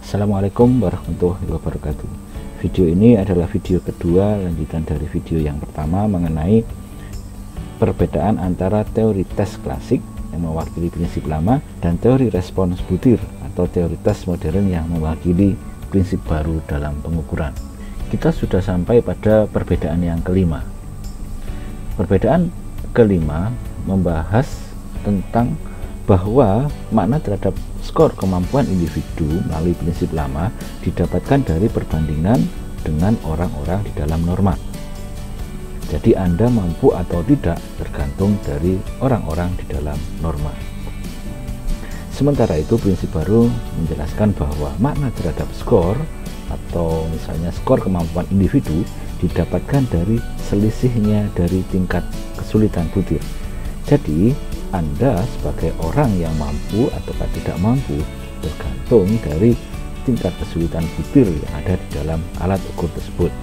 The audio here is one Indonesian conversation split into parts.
Assalamualaikum warahmatullahi wabarakatuh. Video ini adalah video kedua lanjutan dari video yang pertama mengenai perbedaan antara teori tes klasik yang mewakili prinsip lama dan teori respons butir atau teori tes modern yang mewakili prinsip baru dalam pengukuran. Kita sudah sampai pada perbedaan yang kelima. Perbedaan kelima membahas tentang bahwa makna terhadap skor kemampuan individu melalui prinsip lama didapatkan dari perbandingan dengan orang-orang di dalam norma. Jadi Anda mampu atau tidak tergantung dari orang-orang di dalam norma. Sementara itu prinsip baru menjelaskan bahwa makna terhadap skor atau misalnya skor kemampuan individu didapatkan dari selisihnya dari tingkat kesulitan butir. Jadi Anda sebagai orang yang mampu atau tidak mampu tergantung dari tingkat kesulitan butir yang ada di dalam alat ukur tersebut.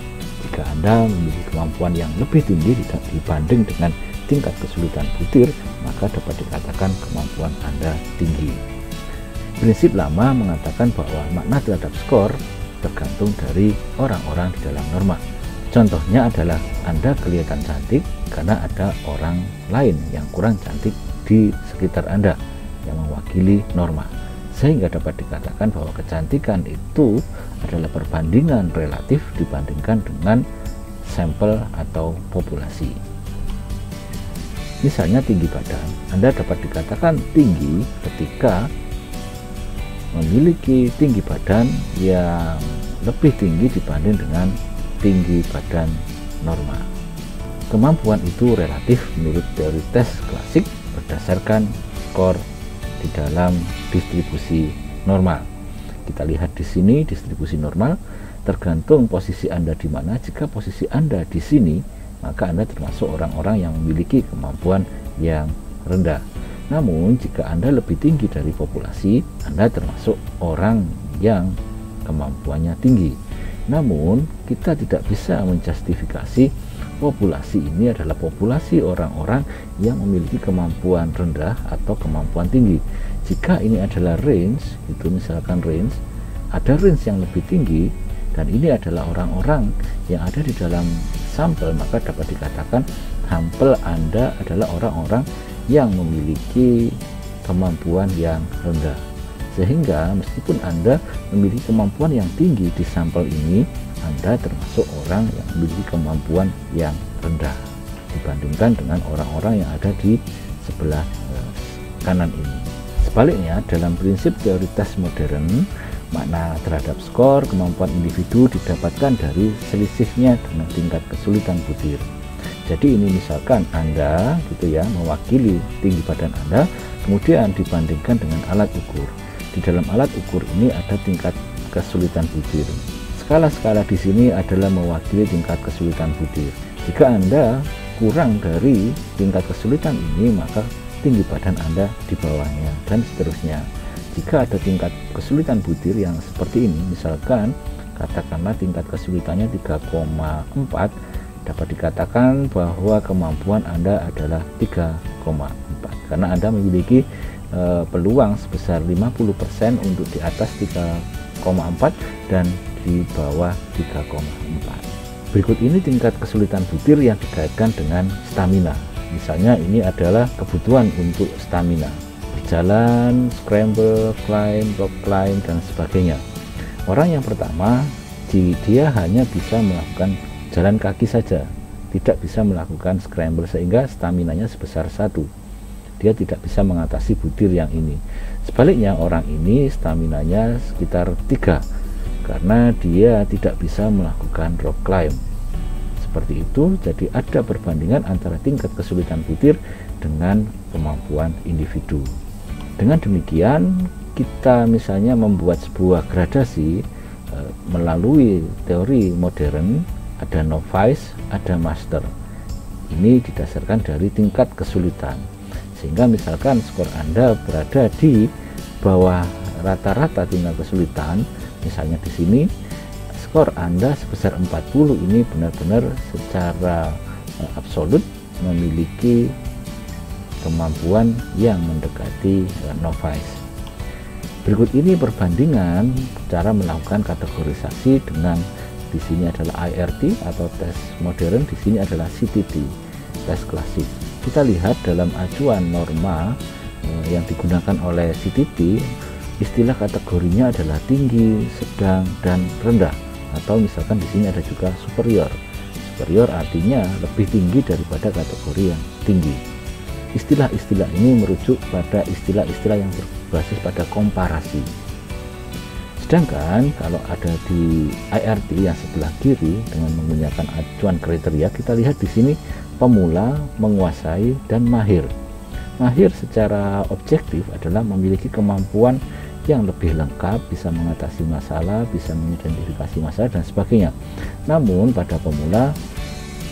Jika Anda memiliki kemampuan yang lebih tinggi dibanding dengan tingkat kesulitan butir, maka dapat dikatakan kemampuan Anda tinggi. Prinsip lama mengatakan bahwa makna terhadap skor tergantung dari orang-orang di dalam norma. Contohnya adalah Anda kelihatan cantik karena ada orang lain yang kurang cantik di sekitar Anda yang mewakili norma, sehingga dapat dikatakan bahwa kecantikan itu adalah perbandingan relatif dibandingkan dengan sampel atau populasi. Misalnya tinggi badan, Anda dapat dikatakan tinggi ketika memiliki tinggi badan yang lebih tinggi dibanding dengan tinggi badan normal. Kemampuan itu relatif menurut teori tes klasik berdasarkan skor di dalam distribusi normal. Kita lihat di sini distribusi normal tergantung posisi Anda di mana. Jika posisi Anda di sini, maka Anda termasuk orang-orang yang memiliki kemampuan yang rendah. Namun jika Anda lebih tinggi dari populasi, Anda termasuk orang yang kemampuannya tinggi. Namun kita tidak bisa menjustifikasi populasi ini adalah populasi orang-orang yang memiliki kemampuan rendah atau kemampuan tinggi. Jika ini adalah range, itu misalkan range, ada range yang lebih tinggi dan ini adalah orang-orang yang ada di dalam sampel, maka dapat dikatakan sampel Anda adalah orang-orang yang memiliki kemampuan yang rendah. Sehingga meskipun Anda memiliki kemampuan yang tinggi di sampel ini, Anda termasuk orang yang memiliki kemampuan yang rendah dibandingkan dengan orang-orang yang ada di sebelah kanan ini. Sebaliknya, dalam prinsip teori tes modern, makna terhadap skor kemampuan individu didapatkan dari selisihnya dengan tingkat kesulitan butir. Jadi ini misalkan Anda gitu ya mewakili tinggi badan Anda, kemudian dibandingkan dengan alat ukur. Di dalam alat ukur ini ada tingkat kesulitan butir. Skala-skala di sini adalah mewakili tingkat kesulitan butir. Jika Anda kurang dari tingkat kesulitan ini, maka tinggi badan Anda di bawahnya dan seterusnya. Jika ada tingkat kesulitan butir yang seperti ini, misalkan katakanlah tingkat kesulitannya 3,4, dapat dikatakan bahwa kemampuan Anda adalah 3,4 karena Anda memiliki peluang sebesar 50% untuk di atas 3,4 dan di bawah 3,4. Berikut ini tingkat kesulitan butir yang dikaitkan dengan stamina. Misalnya ini adalah kebutuhan untuk stamina, berjalan, scramble, climb, rock climb, dan sebagainya. Orang yang pertama, dia hanya bisa melakukan jalan kaki saja, tidak bisa melakukan scramble, sehingga staminanya sebesar 1. Dia tidak bisa mengatasi butir yang ini. Sebaliknya orang ini staminanya sekitar 3 karena dia tidak bisa melakukan rock climb. Seperti itu, jadi ada perbandingan antara tingkat kesulitan butir dengan kemampuan individu. Dengan demikian, kita misalnya membuat sebuah gradasi melalui teori modern, ada novice, ada master. Ini didasarkan dari tingkat kesulitan. Sehingga misalkan skor Anda berada di bawah rata-rata tingkat kesulitan, misalnya di sini skor Anda sebesar 40, ini benar-benar secara absolut memiliki kemampuan yang mendekati novice. Berikut ini perbandingan cara melakukan kategorisasi dengan di sini adalah IRT atau tes modern, di sini adalah CTT, tes klasik. Kita lihat dalam acuan norma yang digunakan oleh CTT, istilah kategorinya adalah tinggi, sedang, dan rendah. Atau misalkan di sini ada juga superior. Superior artinya lebih tinggi daripada kategori yang tinggi. Istilah-istilah ini merujuk pada istilah-istilah yang berbasis pada komparasi. Sedangkan kalau ada di IRT yang sebelah kiri dengan menggunakan acuan kriteria, kita lihat di sini pemula, menguasai, dan mahir. Mahir secara objektif adalah memiliki kemampuan yang lebih lengkap, bisa mengatasi masalah, bisa mengidentifikasi masalah, dan sebagainya. Namun pada pemula,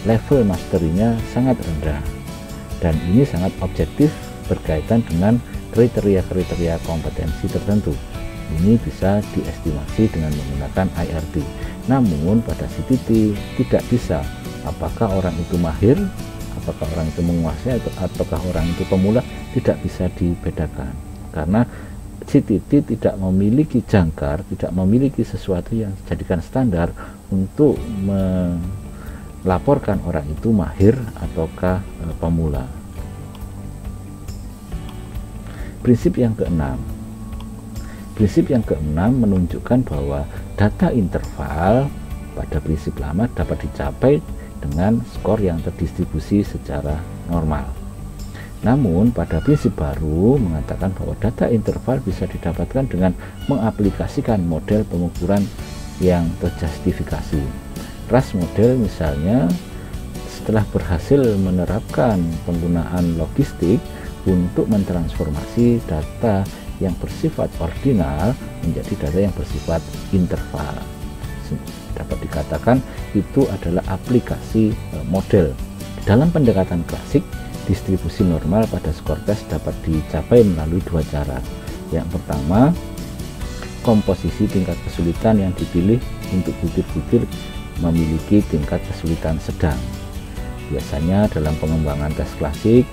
level masterinya sangat rendah. Dan ini sangat objektif berkaitan dengan kriteria-kriteria kompetensi tertentu. Ini bisa diestimasi dengan menggunakan IRT. Namun pada CTT tidak bisa. Apakah orang itu mahir, apakah orang itu menguasai, ataukah orang itu pemula, tidak bisa dibedakan. Karena CTT tidak memiliki jangkar, tidak memiliki sesuatu yang dijadikan standar untuk melaporkan orang itu mahir ataukah pemula. Prinsip yang keenam. Prinsip yang keenam menunjukkan bahwa data interval pada prinsip lama dapat dicapai dengan skor yang terdistribusi secara normal. Namun pada prinsip baru mengatakan bahwa data interval bisa didapatkan dengan mengaplikasikan model pengukuran yang terjustifikasi. RAS model misalnya setelah berhasil menerapkan penggunaan logistik untuk mentransformasi data yang bersifat ordinal menjadi data yang bersifat interval. Dapat dikatakan itu adalah aplikasi model. Dalam pendekatan klasik, distribusi normal pada skor tes dapat dicapai melalui dua cara. Yang pertama, komposisi tingkat kesulitan yang dipilih untuk butir-butir memiliki tingkat kesulitan sedang. Biasanya dalam pengembangan tes klasik,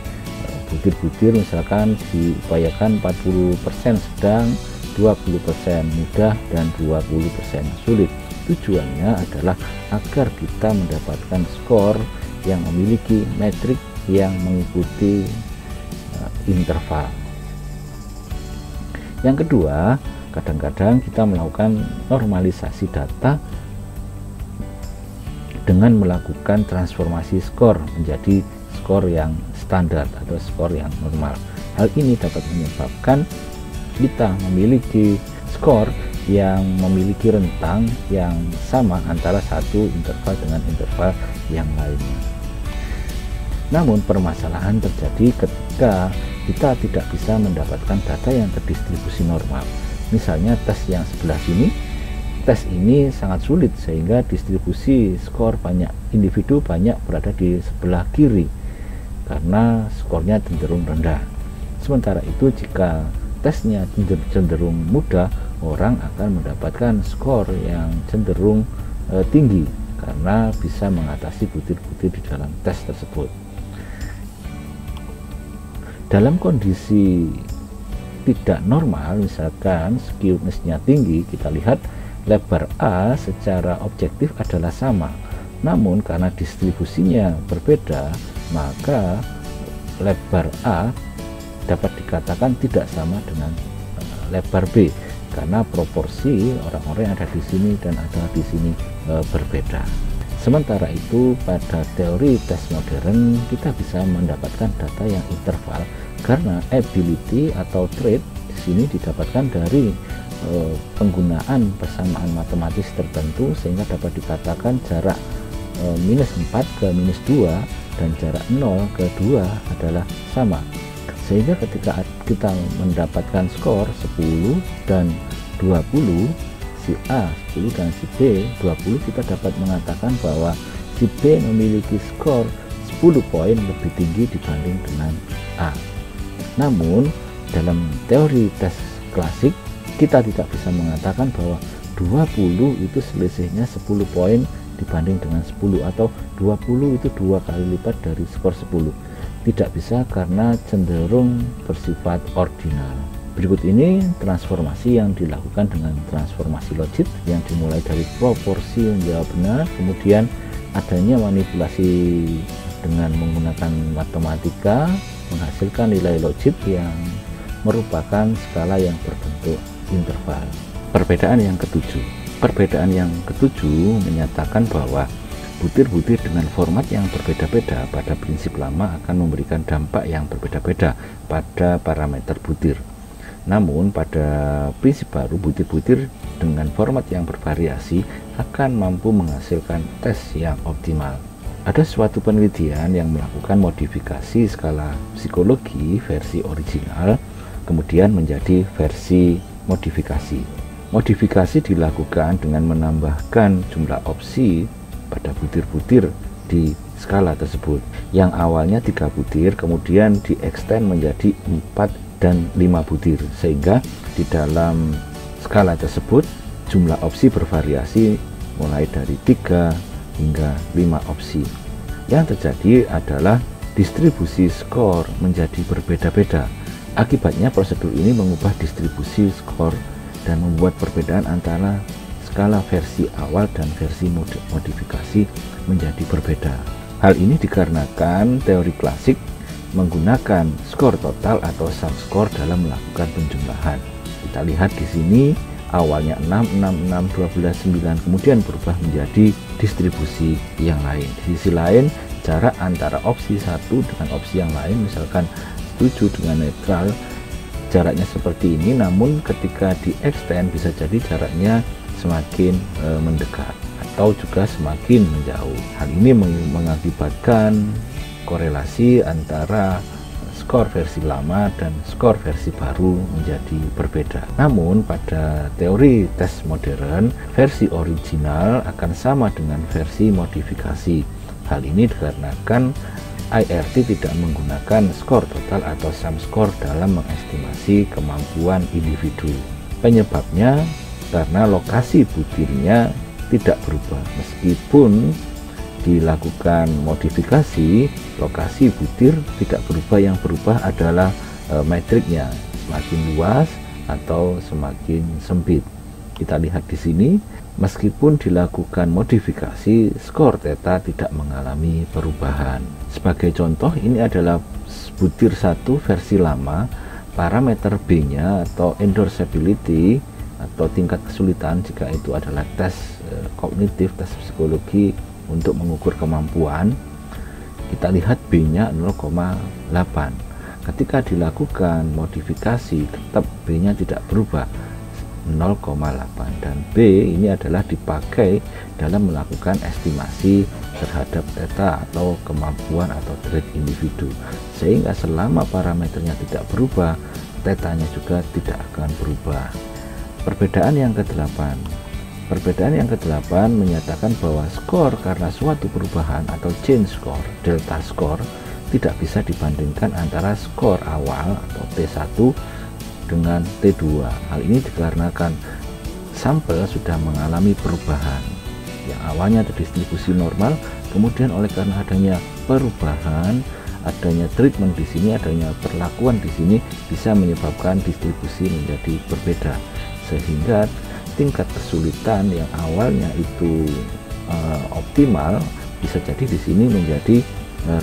butir-butir misalkan diupayakan 40% sedang, 20% mudah, dan 20% sulit. Tujuannya adalah agar kita mendapatkan skor yang memiliki metrik yang mengikuti interval. Yang kedua, kadang-kadang kita melakukan normalisasi data dengan melakukan transformasi skor menjadi skor yang standar atau skor yang normal. Hal ini dapat menyebabkan kita memiliki skor yang memiliki rentang yang sama antara satu interval dengan interval yang lainnya. Namun permasalahan terjadi ketika kita tidak bisa mendapatkan data yang terdistribusi normal. Misalnya tes yang sebelah sini, tes ini sangat sulit sehingga distribusi skor banyak individu banyak berada di sebelah kiri karena skornya cenderung rendah. Sementara itu jika tesnya cenderung mudah, orang akan mendapatkan skor yang cenderung tinggi karena bisa mengatasi butir-butir di dalam tes tersebut. Dalam kondisi tidak normal, misalkan skewness-nya tinggi, kita lihat lebar A secara objektif adalah sama. Namun karena distribusinya berbeda, maka lebar A dapat dikatakan tidak sama dengan lebar B karena proporsi orang-orang yang ada di sini dan ada di sini berbeda. Sementara itu pada teori tes modern kita bisa mendapatkan data yang interval karena ability atau trait di sini didapatkan dari penggunaan persamaan matematis tertentu sehingga dapat dikatakan jarak minus 4 ke minus 2 dan jarak 0 ke 2 adalah sama, sehingga ketika kita mendapatkan skor 10 dan 20, si A 10 dan si B 20, kita dapat mengatakan bahwa si B memiliki skor 10 poin lebih tinggi dibanding dengan A. Namun dalam teori tes klasik kita tidak bisa mengatakan bahwa 20 itu selisihnya 10 poin dibanding dengan 10 atau 20 itu 2 kali lipat dari skor 10. Tidak bisa karena cenderung bersifat ordinal. Berikut ini transformasi yang dilakukan dengan transformasi logit yang dimulai dari proporsi menjawab benar, kemudian adanya manipulasi dengan menggunakan matematika menghasilkan nilai logit yang merupakan skala yang berbentuk interval. Perbedaan yang ketujuh menyatakan bahwa butir-butir dengan format yang berbeda-beda pada prinsip lama akan memberikan dampak yang berbeda-beda pada parameter butir. Namun pada prinsip baru, butir-butir dengan format yang bervariasi akan mampu menghasilkan tes yang optimal. Ada suatu penelitian yang melakukan modifikasi skala psikologi versi original kemudian menjadi versi modifikasi. Modifikasi dilakukan dengan menambahkan jumlah opsi pada butir-butir di skala tersebut. Yang awalnya 3 butir kemudian diekstend menjadi 4 dan 5 butir, sehingga di dalam skala tersebut jumlah opsi bervariasi mulai dari 3 hingga 5 opsi. Yang terjadi adalah distribusi skor menjadi berbeda-beda. Akibatnya prosedur ini mengubah distribusi skor dan membuat perbedaan antara skala versi awal dan versi modifikasi menjadi berbeda. Hal ini dikarenakan teori klasik menggunakan skor total atau sum skor dalam melakukan penjumlahan. Kita lihat di sini awalnya 6, 6, 6, 12, 9 kemudian berubah menjadi distribusi yang lain. Di sisi lain, jarak antara opsi satu dengan opsi yang lain, misalkan setuju dengan netral, jaraknya seperti ini, namun ketika di extend bisa jadi jaraknya semakin mendekat atau juga semakin menjauh. Hal ini mengakibatkan korelasi antara skor versi lama dan skor versi baru menjadi berbeda. Namun pada teori tes modern, versi original akan sama dengan versi modifikasi. Hal ini dikarenakan IRT tidak menggunakan skor total atau sum skor dalam mengestimasi kemampuan individu. Penyebabnya karena lokasi butirnya tidak berubah. Meskipun dilakukan modifikasi, lokasi butir tidak berubah, yang berubah adalah metriknya, semakin luas atau semakin sempit. Kita lihat di sini, meskipun dilakukan modifikasi, skor theta tidak mengalami perubahan. Sebagai contoh, ini adalah butir 1 versi lama, parameter B-nya atau endorsability atau tingkat kesulitan jika itu adalah tes kognitif, tes psikologi untuk mengukur kemampuan, kita lihat B-nya 0,8. Ketika dilakukan modifikasi, tetap B-nya tidak berubah, 0,8, dan B ini adalah dipakai dalam melakukan estimasi terhadap theta atau kemampuan atau trait individu, sehingga selama parameternya tidak berubah, tetanya juga tidak akan berubah. Perbedaan yang ke-8 menyatakan bahwa skor karena suatu perubahan atau change score, delta score, tidak bisa dibandingkan antara skor awal atau T1 dengan T2. Hal ini dikarenakan sampel sudah mengalami perubahan. Yang awalnya terdistribusi normal, kemudian oleh karena adanya perubahan, adanya treatment di sini, adanya perlakuan di sini, bisa menyebabkan distribusi menjadi berbeda, sehingga tingkat kesulitan yang awalnya itu optimal bisa jadi di sini menjadi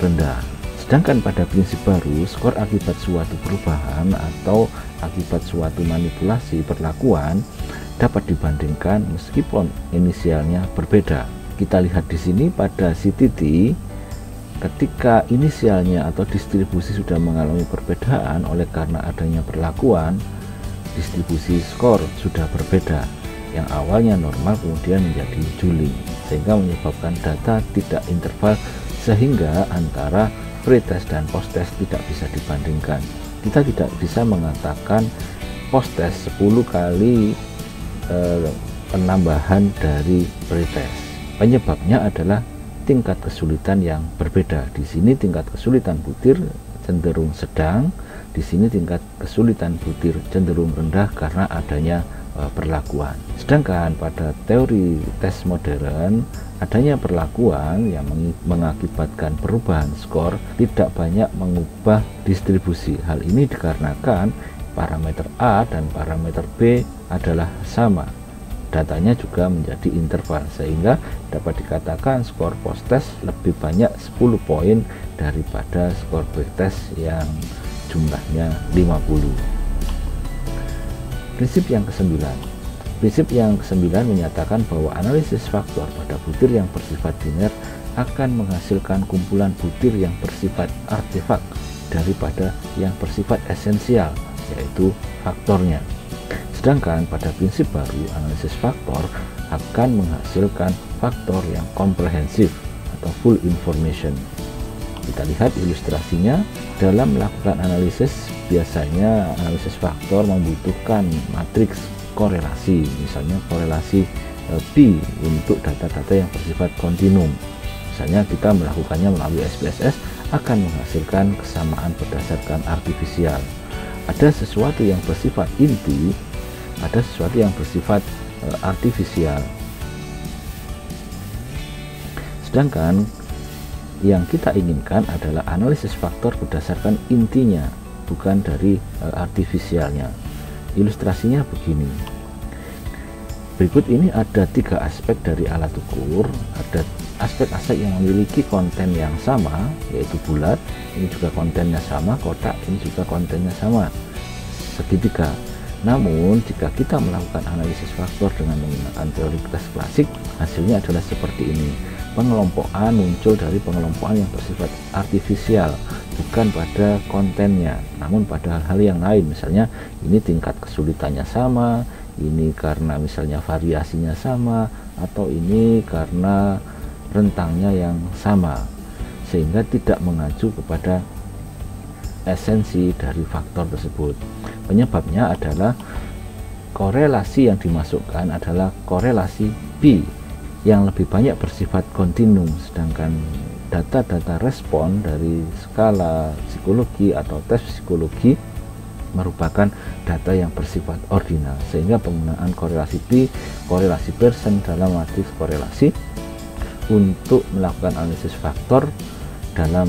rendah. Sedangkan pada prinsip baru, skor akibat suatu perubahan atau akibat suatu manipulasi perlakuan dapat dibandingkan meskipun inisialnya berbeda. Kita lihat di sini pada si titik, ketika inisialnya atau distribusi sudah mengalami perbedaan oleh karena adanya perlakuan, distribusi skor sudah berbeda. Yang awalnya normal kemudian menjadi juling, sehingga menyebabkan data tidak interval, sehingga antara pre-test dan post-test tidak bisa dibandingkan. Kita tidak bisa mengatakan post-test 10 kali penambahan dari pre-test. Penyebabnya adalah tingkat kesulitan yang berbeda. Di sini tingkat kesulitan butir cenderung sedang, di sini tingkat kesulitan butir cenderung rendah karena adanya perlakuan. Sedangkan pada teori tes modern, adanya perlakuan yang mengakibatkan perubahan skor tidak banyak mengubah distribusi. Hal ini dikarenakan parameter A dan parameter B adalah sama. Datanya juga menjadi interval, sehingga dapat dikatakan skor post test lebih banyak 10 poin daripada skor pretest yang jumlahnya 50. Prinsip yang ke-9 menyatakan bahwa analisis faktor pada butir yang bersifat biner akan menghasilkan kumpulan butir yang bersifat artefak daripada yang bersifat esensial, yaitu faktornya. Sedangkan pada prinsip baru, analisis faktor akan menghasilkan faktor yang komprehensif atau full information. Kita lihat ilustrasinya. Dalam melakukan analisis, biasanya analisis faktor membutuhkan matriks korelasi, misalnya korelasi P untuk data-data yang bersifat kontinum. Misalnya kita melakukannya melalui SPSS akan menghasilkan kesamaan berdasarkan artifisial. Ada sesuatu yang bersifat inti, ada sesuatu yang bersifat artifisial. Sedangkan yang kita inginkan adalah analisis faktor berdasarkan intinya, bukan dari artifisialnya. Ilustrasinya begini. Berikut ini ada 3 aspek dari alat ukur. Ada aspek-aspek yang memiliki konten yang sama, yaitu bulat, ini juga kontennya sama, kotak, ini juga kontennya sama, segitiga. Namun jika kita melakukan analisis faktor dengan menggunakan teori tes klasik, hasilnya adalah seperti ini. Pengelompokan muncul dari pengelompokan yang bersifat artifisial, bukan pada kontennya, namun pada hal-hal yang lain. Misalnya ini tingkat kesulitannya sama, ini karena misalnya variasinya sama, atau ini karena rentangnya yang sama, sehingga tidak mengacu kepada esensi dari faktor tersebut. Penyebabnya adalah korelasi yang dimasukkan adalah korelasi P yang lebih banyak bersifat kontinum, sedangkan data-data respon dari skala psikologi atau tes psikologi merupakan data yang bersifat ordinal, sehingga penggunaan korelasi P, korelasi Pearson dalam matriks korelasi untuk melakukan analisis faktor dalam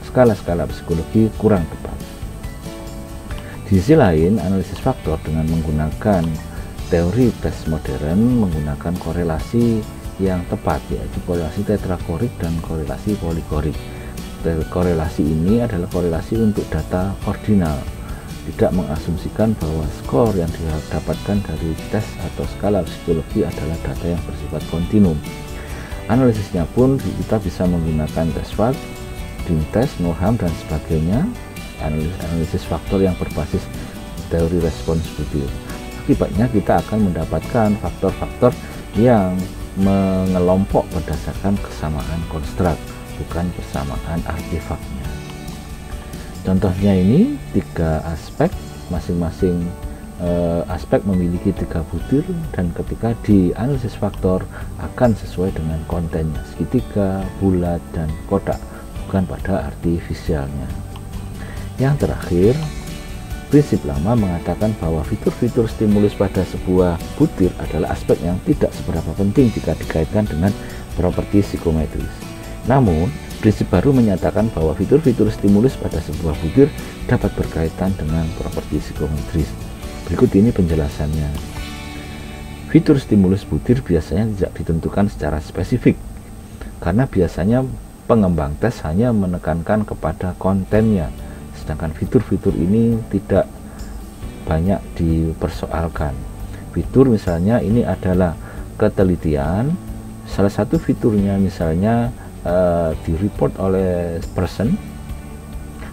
skala-skala psikologi kurang tepat. Di sisi lain, analisis faktor dengan menggunakan teori tes modern menggunakan korelasi yang tepat, yaitu korelasi tetrakorik dan korelasi polikorik. Korelasi ini adalah korelasi untuk data ordinal, tidak mengasumsikan bahwa skor yang didapatkan dari tes atau skala psikologi adalah data yang bersifat kontinum. Analisisnya pun kita bisa menggunakan tes FAT, DIM-TEST, NORHAM, dan sebagainya. Analisis faktor yang berbasis teori respons butir. Akibatnya kita akan mendapatkan faktor-faktor yang mengelompok berdasarkan kesamaan konstruk, bukan persamaan artefaknya. Contohnya ini 3 aspek, masing-masing aspek memiliki 3 butir, dan ketika dianalisis faktor akan sesuai dengan kontennya, segitiga, bulat, dan kotak, bukan pada artifisialnya. Yang terakhir, prinsip lama mengatakan bahwa fitur-fitur stimulus pada sebuah butir adalah aspek yang tidak seberapa penting jika dikaitkan dengan properti psikometris. Namun, prinsip baru menyatakan bahwa fitur-fitur stimulus pada sebuah butir dapat berkaitan dengan properti psikometris. Berikut ini penjelasannya. Fitur stimulus butir biasanya tidak ditentukan secara spesifik, karena biasanya pengembang tes hanya menekankan kepada kontennya, sedangkan fitur-fitur ini tidak banyak dipersoalkan. Fitur misalnya ini adalah ketelitian, salah satu fiturnya misalnya di-report oleh person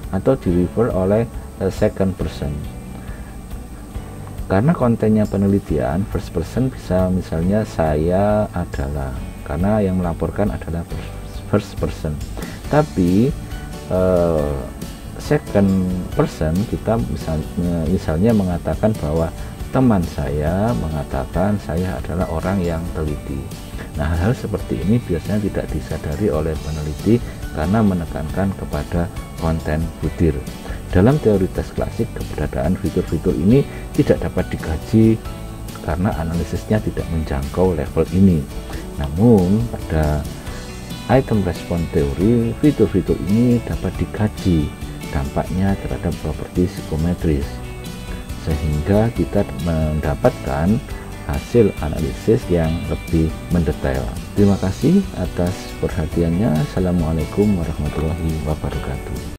atau di-refer oleh second person. Karena kontennya penelitian, first person bisa misalnya saya adalah, karena yang melaporkan adalah first person. Tapi second person kita misalnya mengatakan bahwa teman saya mengatakan saya adalah orang yang teliti. Nah, hal-hal seperti ini biasanya tidak disadari oleh peneliti karena menekankan kepada konten butir. Dalam teori tes klasik, keberadaan fitur-fitur ini tidak dapat dikaji karena analisisnya tidak menjangkau level ini. Namun pada item respon teori, fitur-fitur ini dapat dikaji dampaknya terhadap properti psikometris. sehingga kita mendapatkan hasil analisis yang lebih mendetail. Terima kasih atas perhatiannya. Assalamualaikum warahmatullahi wabarakatuh.